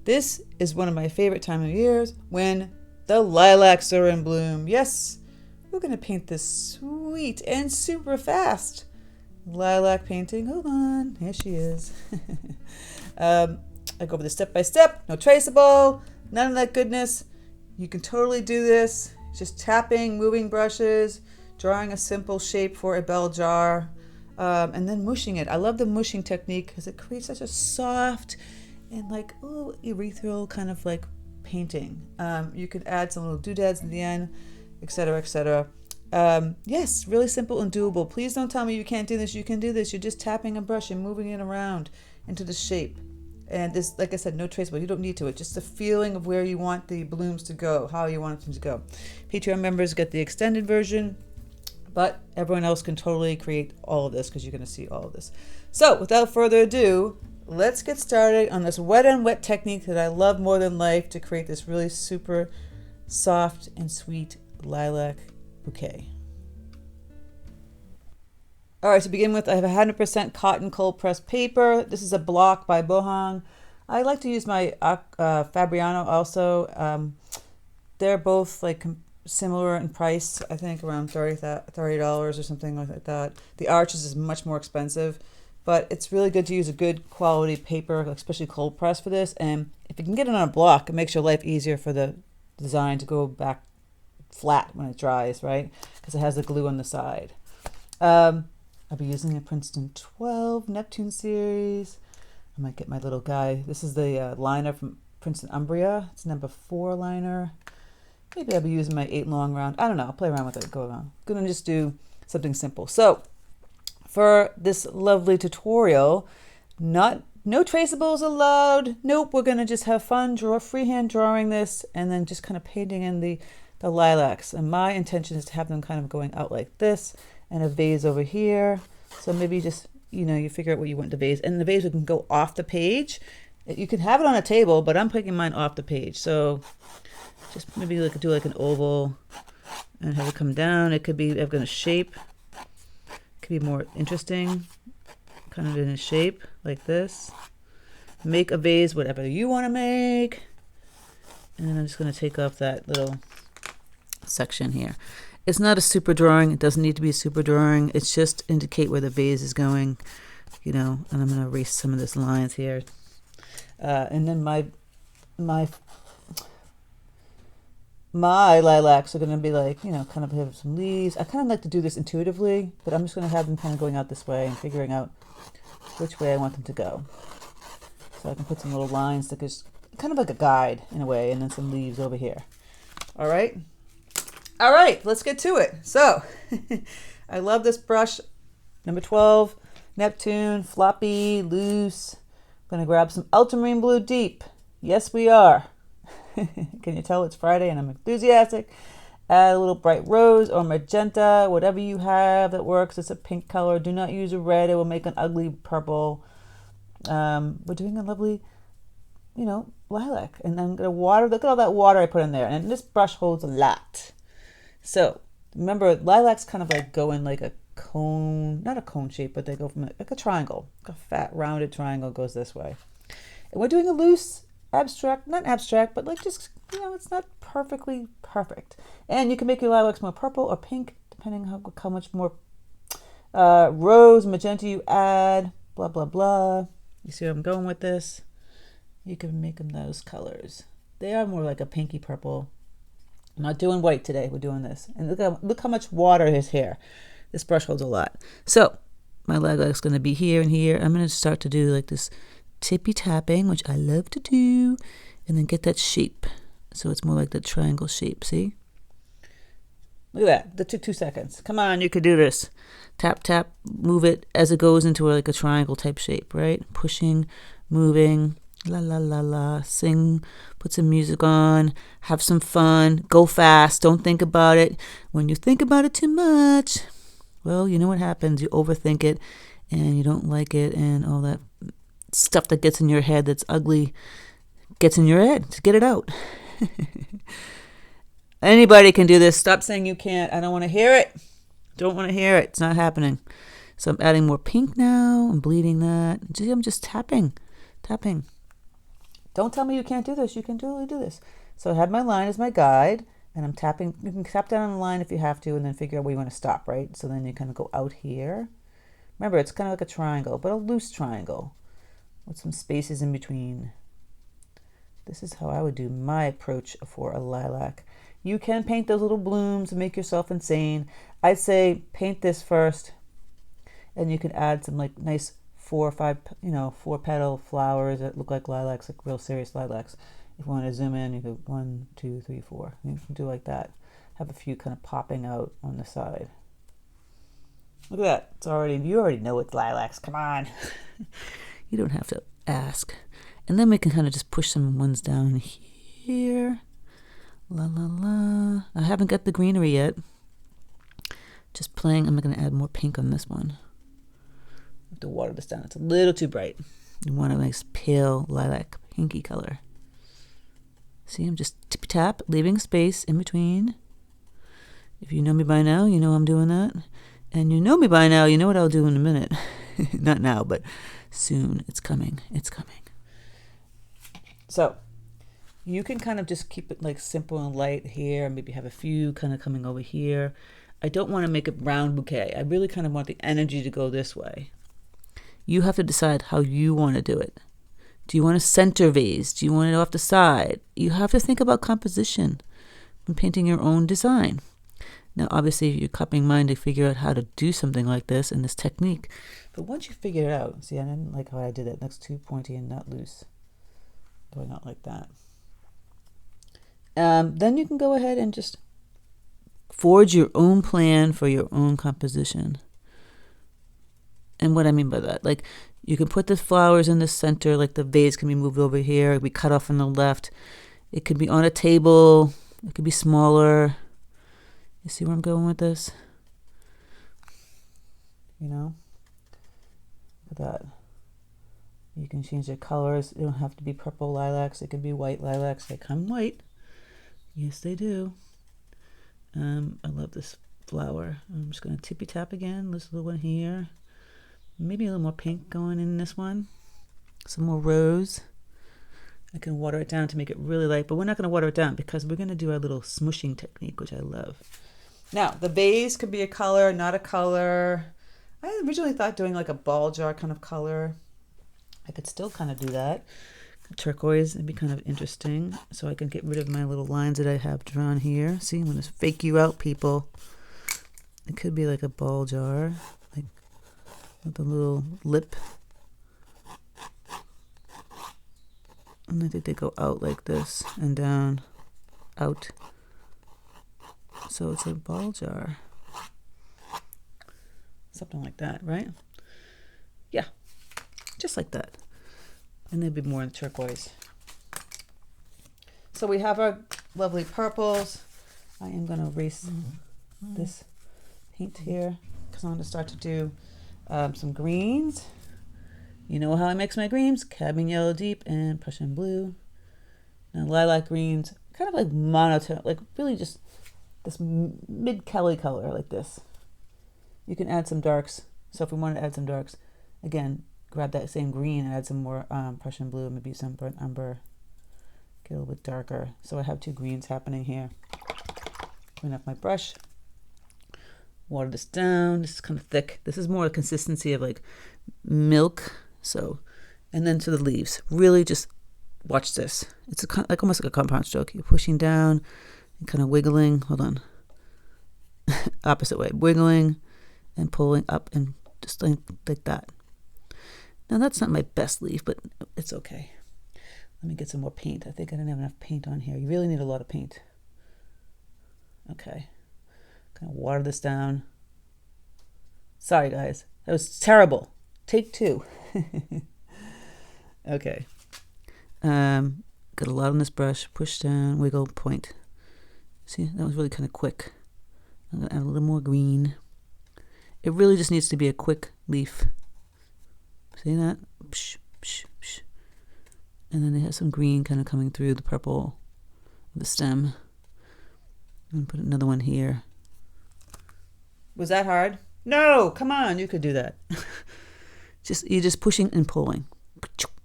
This is one of my favorite time of years when the lilacs are in bloom. Yes, we're going to paint this sweet and super fast lilac painting. Hold on, here she is. I go over this step by step, no traceable, none of that goodness. You can totally do this, just tapping, moving brushes, drawing a simple shape for a bell jar, and then mushing it. I love the mushing technique because it creates such a soft and like, oh, ethereal kind of like painting. You can add some little doodads in the end, etc., etc. Yes, really simple and doable. Please don't tell me you can't do this. You can do this. You're just tapping a brush and moving it around into the shape. And there's, like I said, no traceable. You don't need to. It's just the feeling of where you want the blooms to go, how you want them to go. Patreon members get the extended version, but everyone else can totally create all of this because you're going to see all of this. So without further ado, let's get started on this wet and wet technique that I love more than life to create this really super soft and sweet lilac bouquet. All right, to begin with, I have 100% cotton cold pressed paper. This is a block by BOAHOang. I like to use my Fabriano also. They're both like similar in price, I think around $30 or something like that. The Arches is much more expensive, but it's really good to use a good quality paper, especially cold press for this. And if you can get it on a block, it makes your life easier for the design to go back flat when it dries, right? Because it has the glue on the side. I'll be using a Princeton 12 Neptune series. I might get my little guy. This is the liner from Princeton Umbria. It's number 4 liner. Maybe I'll be using my 8 long round. I don't know. I'll play around with it. Go around. I'm going to just do something simple. So for this lovely tutorial, no traceables allowed. Nope. We're going to just have fun, freehand drawing this, and then just kind of painting in the lilacs. And my intention is to have them kind of going out like this, and a vase over here. So maybe just, you figure out what you want the vase. And the vase can go off the page. You can have it on a table, but I'm picking mine off the page. So just maybe do like an oval and have it come down. It could be, I've got a shape. It could be more interesting, kind of in a shape like this. Make a vase, whatever you want to make. And then I'm just going to take off that little section here. It's not a super drawing. It doesn't need to be a super drawing. It's just indicate where the vase is going, and I'm going to erase some of this lines here. And then my lilacs are going to be like, kind of have some leaves. I kind of like to do this intuitively, but I'm just going to have them kind of going out this way and figuring out which way I want them to go. So I can put some little lines that just kind of like a guide in a way, and then some leaves over here. All right. All right, let's get to it. So I love this brush, number 12, Neptune, floppy, loose. I'm going to grab some ultramarine blue deep. Yes, we are. Can you tell it's Friday and I'm enthusiastic? Add a little bright rose or magenta, whatever you have that works. It's a pink color. Do not use a red. It will make an ugly purple. We're doing a lovely, lilac. And I'm going to water. Look at all that water I put in there. And this brush holds a lot. So remember, lilacs kind of like go in like a cone, not a cone shape, but they go from like a triangle, like a fat rounded triangle goes this way. And we're doing a loose abstract, not abstract, but like just, it's not perfectly perfect. And you can make your lilacs more purple or pink, depending how much more rose, magenta you add, blah, blah, blah. You see where I'm going with this? You can make them those colors. They are more like a pinky purple. I'm not doing white today. We're doing this. And look how much water is here. This brush holds a lot. So my lilac's going to be here and here. I'm going to start to do like this tippy tapping, which I love to do, and then get that shape. So it's more like the triangle shape. See? Look at that. That took 2 seconds. Come on, you could do this. Tap, tap, move it as it goes into like a triangle type shape, right? Pushing, moving. La la la la, sing, put some music on, have some fun, go fast, don't think about it. When you think about it too much, well, you know what happens. You overthink it and you don't like it, and all that stuff that gets in your head that's ugly gets in your head. To get it out. Anybody can do this. Stop saying you can't. I don't want to hear it. Don't want to hear it. It's not happening. So I'm adding more pink now. I'm bleeding that. I'm just tapping. Don't tell me you can't do this. You can totally do this. So I have my line as my guide, and I'm tapping. You can tap down on the line if you have to, and then figure out where you want to stop, right? So then you kind of go out here. Remember, it's kind of like a triangle, but a loose triangle with some spaces in between. This is how I would do my approach for a lilac. You can paint those little blooms and make yourself insane. I'd say paint this first, and you can add some like nice 4 or 5, 4-petal flowers that look like lilacs, like real serious lilacs. If you want to zoom in, you go 1, 2, 3, 4. You can do like that. Have a few kind of popping out on the side. Look at that. You already know it's lilacs. Come on. You don't have to ask. And then we can kind of just push some ones down here. La la la. I haven't got the greenery yet. Just playing. I'm going to add more pink on this one. I have to water this down. It's a little too bright. You want a nice pale lilac pinky color. See, I'm just tippy tap, leaving space in between. If you know me by now, you know I'm doing that. And you know me by now, you know what I'll do in a minute. Not now, but soon. It's coming. It's coming. So you can kind of just keep it like simple and light here. Maybe have a few kind of coming over here. I don't want to make a round bouquet. I really kind of want the energy to go this way. You have to decide how you want to do it. Do you want a center vase? Do you want it off the side? You have to think about composition when painting your own design. Now, obviously, you're copying mine to figure out how to do something like this in this technique. But once you figure it out, see, I didn't like how I did it. That's too pointy and not loose. Going out like that. Then you can go ahead and just forge your own plan for your own composition. And what I mean by that, like you can put the flowers in the center, like the vase can be moved over here, it can be cut off on the left. It could be on a table, it could be smaller. You see where I'm going with this? Look at that. You can change the colors. It don't have to be purple lilacs. It could be white lilacs. They come white. Yes, they do. I love this flower. I'm just going to tippy tap again. This little one here. Maybe a little more pink going in this one. Some more rose. I can water it down to make it really light, but we're not going to water it down because we're going to do our little smushing technique, which I love. Now, the vase could be a color, not a color. I originally thought doing like a ball jar kind of color. I could still kind of do that. Turquoise would be kind of interesting. So I can get rid of my little lines that I have drawn here. See, I'm going to fake you out, people. It could be like a ball jar, like with a little lip. And I think they go out like this and down, out. So it's a ball jar. Something like that, right? Yeah, just like that. And there'd be more in turquoise. So we have our lovely purples. I am going to erase this paint here because I'm going to start to do some greens. You know how I mix my greens? Cadmium yellow deep and Prussian blue. Now lilac greens, kind of like monotone, like really just this mid-Kelly color like this. You can add some darks. So if we want to add some darks, again, grab that same green and add some more Prussian blue, maybe some burnt umber. Get a little bit darker. So I have two greens happening here. Clean up my brush. Water this down. This is kind of thick. This is more a consistency of like milk. So, and then to the leaves. Really just watch this. It's like almost like a compound stroke. You're pushing down and kind of wiggling. Hold on. Opposite way. Wiggling and pulling up and just like that. Now that's not my best leaf, but it's okay. Let me get some more paint. I think I didn't have enough paint on here. You really need a lot of paint. Okay. Gonna water this down. Sorry guys. That was terrible. Take two. Okay. Got a lot on this brush. Push down, wiggle, point. See, that was really kind of quick. I'm gonna add a little more green. It really just needs to be a quick leaf. See that? Psh, psh, psh. And then they have some green kind of coming through the purple of the stem. I'm gonna put another one here. Was that hard? No, come on, you could do that. You're just pushing and pulling.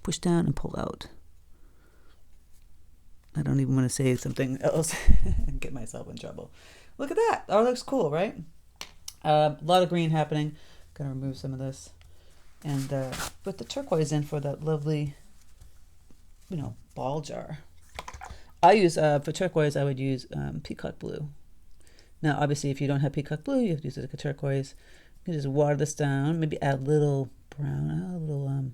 Push down and pull out. I don't even want to say something else and get myself in trouble. Look at that. Oh, it looks cool, right? A lot of green happening. Gonna remove some of this and put the turquoise in for that lovely, you know, ball jar. I use, for turquoise, I would use peacock blue. Now, obviously, if you don't have peacock blue, you have to use it like a turquoise. You can just water this down, maybe add a little brown, a little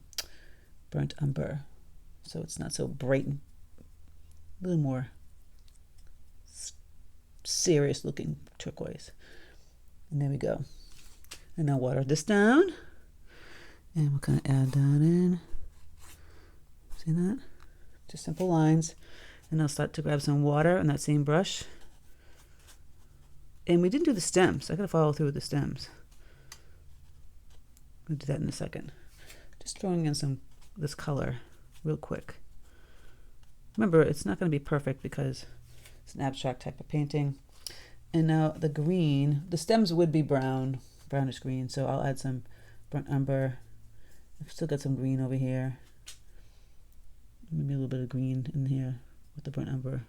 burnt umber, so it's not so bright, a little more serious looking turquoise. And there we go. And now water this down, and we're going to add that in. See that? Just simple lines. And I'll start to grab some water on that same brush. And we didn't do the stems. I gotta follow through with the stems. I'll do that in a second. Just throwing in some this color real quick. Remember, it's not gonna be perfect because it's an abstract type of painting. And now the green, the stems would be brown, brownish green. So I'll add some burnt umber. I've still got some green over here. Maybe a little bit of green in here with the burnt umber.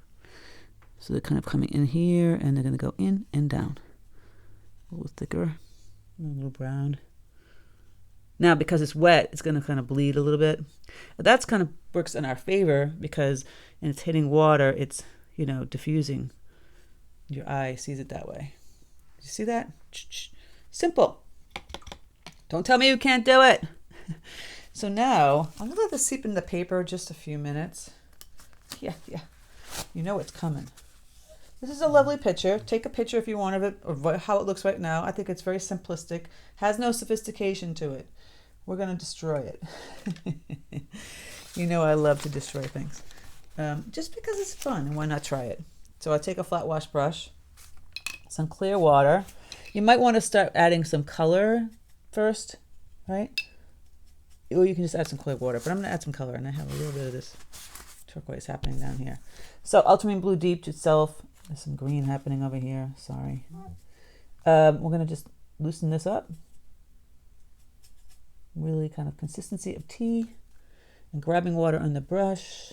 So they're kind of coming in here and they're going to go in and down. A little thicker, a little brown. Now, because it's wet, it's going to kind of bleed a little bit. That's kind of works in our favor because when it's hitting water, it's, you know, diffusing. Your eye sees it that way. You see that? Simple. Don't tell me you can't do it. So now I'm going to let this seep in the paper just a few minutes. Yeah. You know it's coming. This is a lovely picture. Take a picture if you want of it, or how it looks right now. I think it's very simplistic. Has no sophistication to it. We're going to destroy it. You know I love to destroy things. Just because it's fun, and why not try it? So I take a flat wash brush, some clear water. You might want to start adding some color first, right? Or you can just add some clear water, but I'm going to add some color, and I have a little bit of this turquoise happening down here. So ultramarine blue deep itself. There's some green happening over here. Sorry. We're going to just loosen this up. Really kind of consistency of tea. And grabbing water on the brush.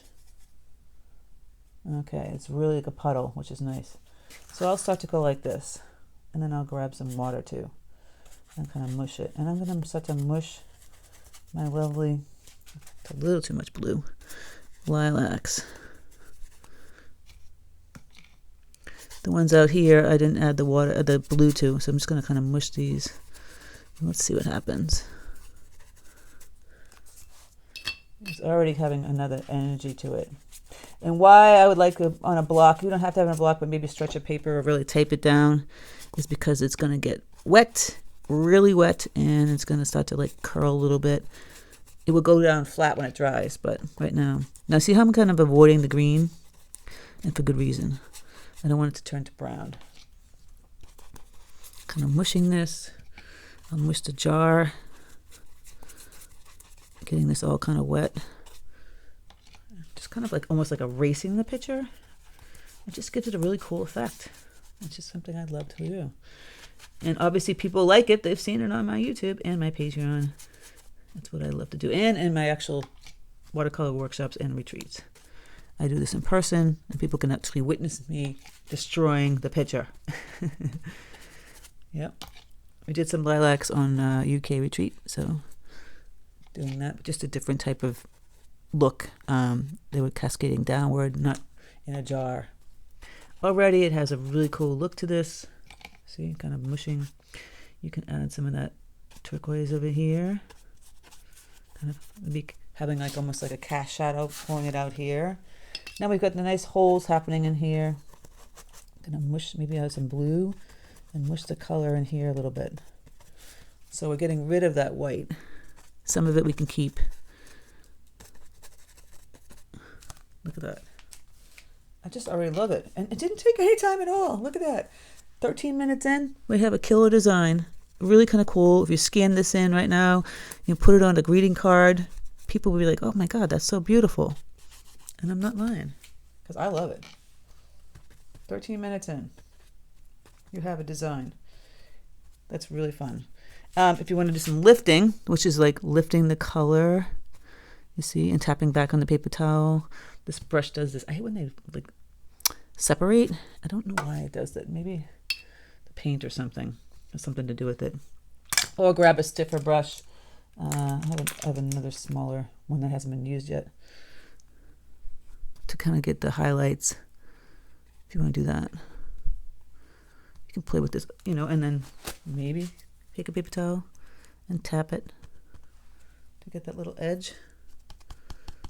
Okay, it's really like a puddle, which is nice. So I'll start to go like this. And then I'll grab some water too. And kind of mush it. And I'm going to start to mush my lovely, a little too much blue, lilacs. The ones out here, I didn't add the water, the blue to, so I'm just going to kind of mush these. Let's see what happens. It's already having another energy to it. And why I would like on a block, you don't have to have it on a block, but maybe stretch a paper or really tape it down, is because it's going to get wet, really wet, and it's going to start to like curl a little bit. It will go down flat when it dries, but right now. Now see how I'm kind of avoiding the green? And for good reason. I don't want it to turn to brown. Kind of mushing this. I'll mush the jar. Getting this all kind of wet. Just kind of like almost like erasing the picture. It just gives it a really cool effect. It's just something I'd love to do. And obviously people like it. They've seen it on my YouTube and my Patreon. That's what I love to do. And in my actual watercolor workshops and retreats. I do this in person, and people can actually witness me destroying the picture. Yep. We did some lilacs on UK retreat, so doing that, just a different type of look. They were cascading downward, not in a jar. Already it has a really cool look to this. See, kind of mushing. You can add some of that turquoise over here. Kind of maybe having like almost like a cast shadow, pulling it out here. Now we've got the nice holes happening in here. I'm gonna mush, maybe add some blue and mush the color in here a little bit. So we're getting rid of that white. Some of it we can keep. Look at that. I just already love it. And it didn't take any time at all. Look at that. 13 minutes in, we have a killer design. Really kind of cool. If you scan this in right now, you put it on a greeting card. People will be like, oh my God, that's so beautiful. And I'm not lying, because I love it. 13 minutes in, you have a design. That's really fun. If you want to do some lifting, which is like lifting the color, you see, and tapping back on the paper towel, This brush does this. I hate when they like separate. I don't know why it does that. Maybe the paint or something has something to do with it. Or grab a stiffer brush. I have another smaller one that hasn't been used yet to kind of get the highlights. If you want to do that, you can play with this, you know, and then maybe take a paper towel and tap it to get that little edge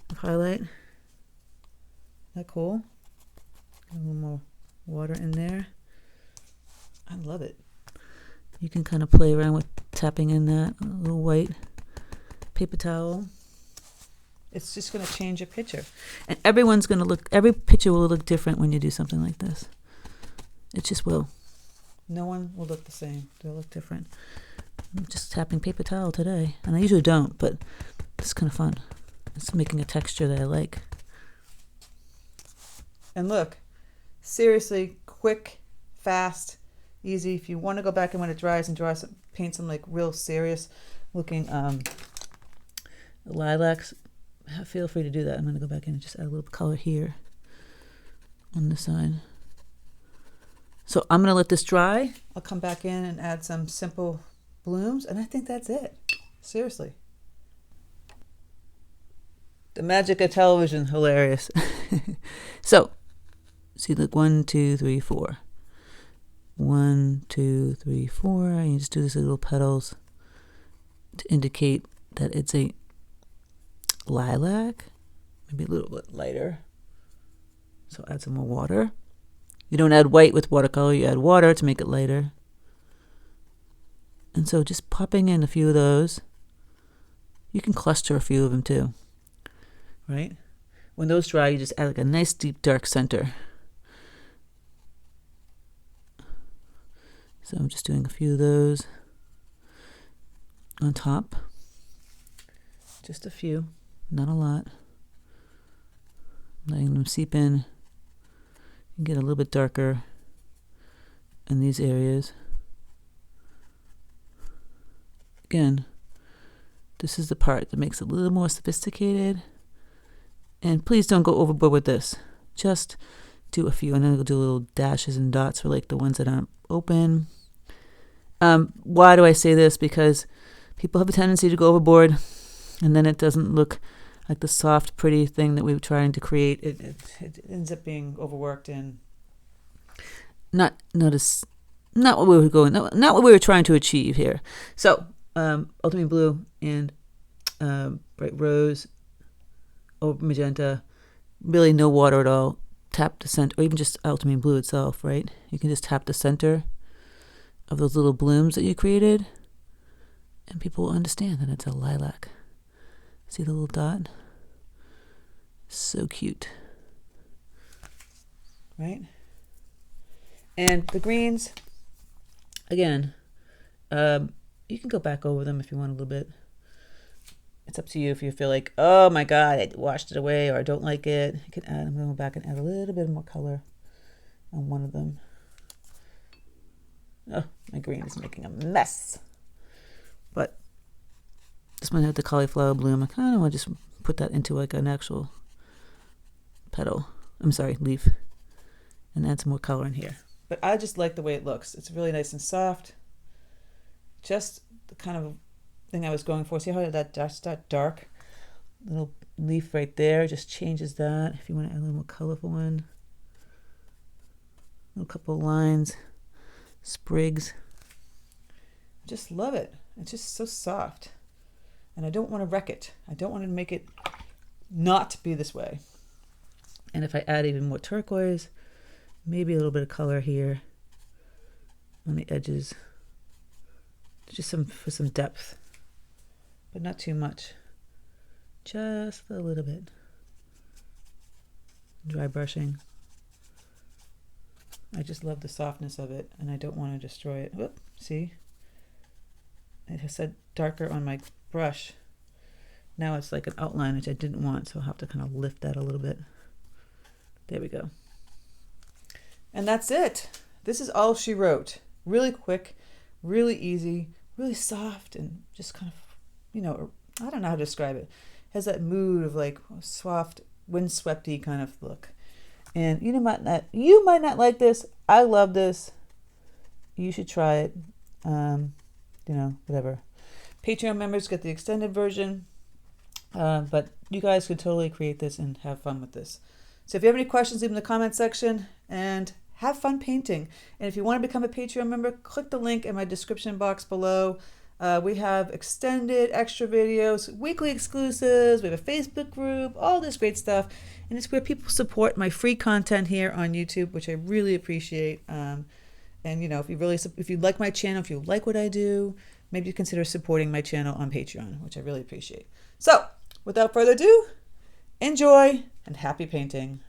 of highlight. Isn't that cool? A little more water in there. I love it. You can kind of play around with tapping in that little white paper towel. It's just going to change your picture. And every picture will look different when you do something like this. It just will. No one will look the same. They'll look different. I'm just tapping paper towel today. And I usually don't, but it's kind of fun. It's making a texture that I like. And look, seriously, quick, fast, easy. If you want to go back and when it dries and paint some like real serious looking lilacs, feel free to do that. I'm going to go back in and just add a little color here on the side. So I'm going to let this dry. I'll come back in and add some simple blooms, and I think that's it. Seriously. The magic of television, hilarious. So, see, look, 1, 2, 3, 4. 1, 2, 3, 4. And you just do these little petals to indicate that it's a lilac, maybe a little bit lighter. So add some more water. You don't add white with watercolor, you add water to make it lighter. And so just popping in a few of those. You can cluster a few of them too, right? When those dry, you just add like a nice deep dark center. So I'm just doing a few of those on top. Just a few, not a lot. Letting them seep in. You get a little bit darker in these areas. Again, this is the part that makes it a little more sophisticated. And please don't go overboard with this. Just do a few, and then we'll do little dashes and dots for like the ones that aren't open. Why do I say this? Because people have a tendency to go overboard, and then it doesn't look like the soft, pretty thing that we were trying to create. It ends up being overworked and not what we were going, not what we were trying to achieve here. So, ultramarine blue and bright rose, or magenta, really no water at all. Tap the center, or even just ultramarine blue itself, right? You can just tap the center of those little blooms that you created, and people will understand that it's a lilac. See the little dot? So cute. Right? And the greens, again, you can go back over them if you want a little bit. It's up to you if you feel like, oh my God, I washed it away or I don't like it. You can add, I'm going to go back and add a little bit more color on one of them. Oh, my green is making a mess. But this one had the cauliflower bloom. I kind of want to just put that into like an actual petal. I'm sorry, leaf. And add some more color in here. But I just like the way it looks. It's really nice and soft. Just the kind of thing I was going for. See how that's that dark little leaf right there? Just changes that. If you want to add a little more colorful one. A couple of lines. Sprigs. I just love it. It's just so soft. And I don't want to wreck it. I don't want to make it not be this way. And if I add even more turquoise, maybe a little bit of color here on the edges, just for some depth, but not too much, just a little bit. Dry brushing. I just love the softness of it, and I don't want to destroy it. Whoop, see? It has said darker on my brush. Now it's like an outline, which I didn't want, so I'll have to kind of lift that a little bit. There we go. And that's it. This is all she wrote. Really quick, really easy, really soft, and just kind of, you know, I don't know how to describe it. It has that mood of like soft windswepty kind of look. And you might not like this. I love this. You should try it. Whatever. Patreon members get the extended version. But you guys could totally create this and have fun with this. So if you have any questions, leave them in the comment section and have fun painting. And if you want to become a Patreon member, click the link in my description box below. We have extended extra videos, weekly exclusives. We have a Facebook group, all this great stuff. And it's where people support my free content here on YouTube, which I really appreciate. And if you like my channel, if you like what I do, maybe consider supporting my channel on Patreon, which I really appreciate. So without further ado, enjoy and happy painting.